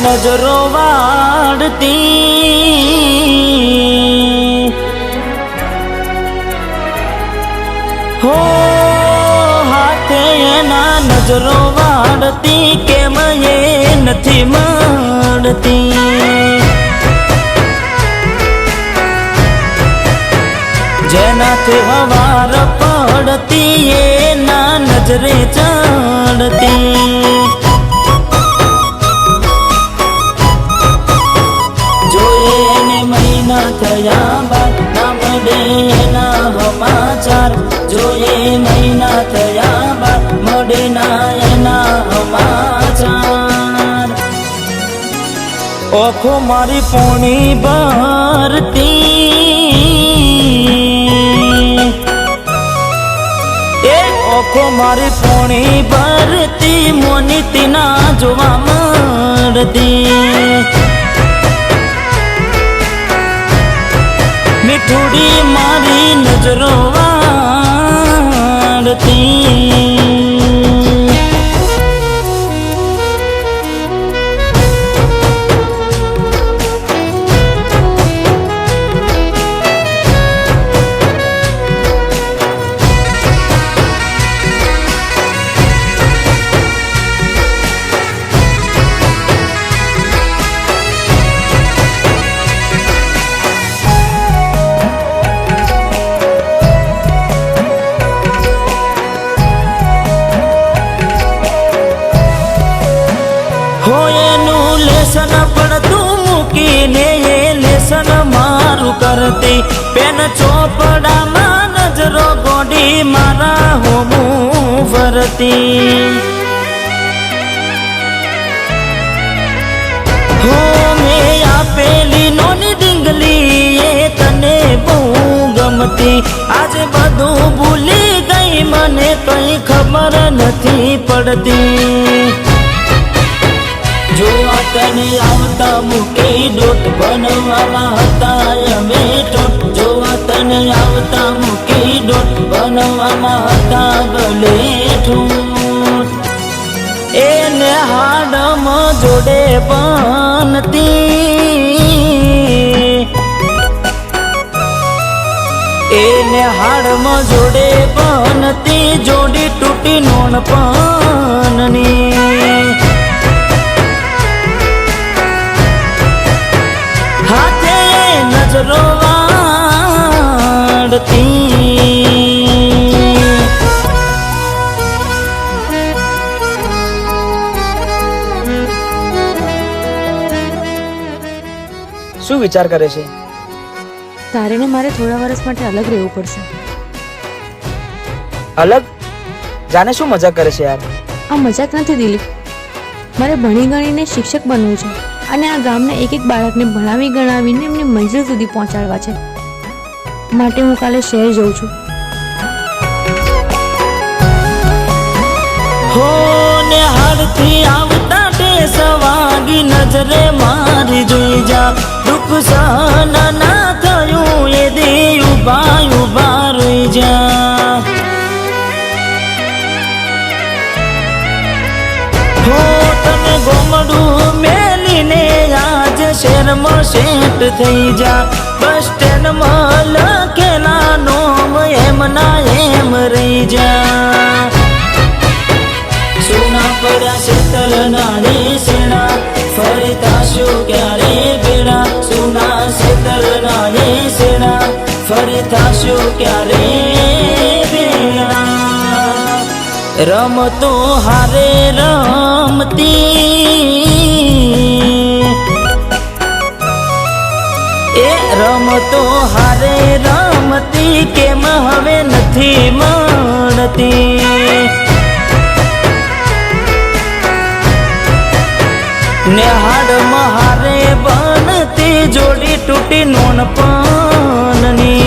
નજરો વાળતી હો હાથે એના નજરો વાળતી કેમ એ નથી મળતી જેનાથી હવાર પડતી એના નજરે ચડતી થયા બાદ ના મળે એના સમાચાર જોઈએ મહિના થયા બાદ મળે ના એના સમાચાર ઓખો મારી પોણી ભરતી એ ઓખો મારી પોણી ભરતી મોની તીના જોવા મળતી મીઠુડી મારી નજરો વાળતી લેસન પડતું મૂકીને એ લેસન મારું કરતી પેન ચોપડામાં નજરો ગોડી મારા હોમું ફરતી હો મેં આપેલી નોની ડીંગલી એ તને બહુ ગમતી આજે બધું ભૂલી ગઈ મને કઈ ખબર નથી પડતી જોવા તને આવતા મૂકી ડોટ બનવામાં હતા અમે ટોટ જોવા તને આવતા મૂકી ડોટ બનવામાં હતા ગલે ઠૂટ એને હાડમાં જોડે બનતી એને હાડમાં જોડે બનતી જોડી તૂટી નોન પનની હાથે નજરો વાળતી શું વિચાર કરે છે? તારે ને મારે થોડા વર્ષ માટે અલગ રહેવું પડશે. અલગ? જાને શું મજાક કરે છે યાર? આ મજાક નથી દિલીપ, મારે ભણી ગણીને શિક્ષક બનવું છે અને આ ગામના એક એક બાળકને ભણાવી ગણાવીને એમને મંજિલ સુધી પહોંચાડવા છે. માટે હું કાલે શહેર જઉં છું. હો ને હાડથી આવતા ટેસ વાગી નજરે મારી જોઈ જા દુઃખ સહન ના થયું એ દી ઉભા ઉભા રહી જા હો તને ગોમડું મેલીને આજ શહેરમાં સેટ થઈ જા બસ સ્ટેન્ડમાં લખેલા નોમ એમ ના એમ રહી જા સોના પડ્યા શીતલ નાની સેના ફરતા શું ક્યારે બેડા સોના શીતલ નાની સેના ફરતા શું ક્યારે બેડા રમતો હારે રમતી એ રમતો હારે રમતી કેમ હવે નથી મળતી ને હાડ મહારે બનતી જોડી તૂટી નોન પનની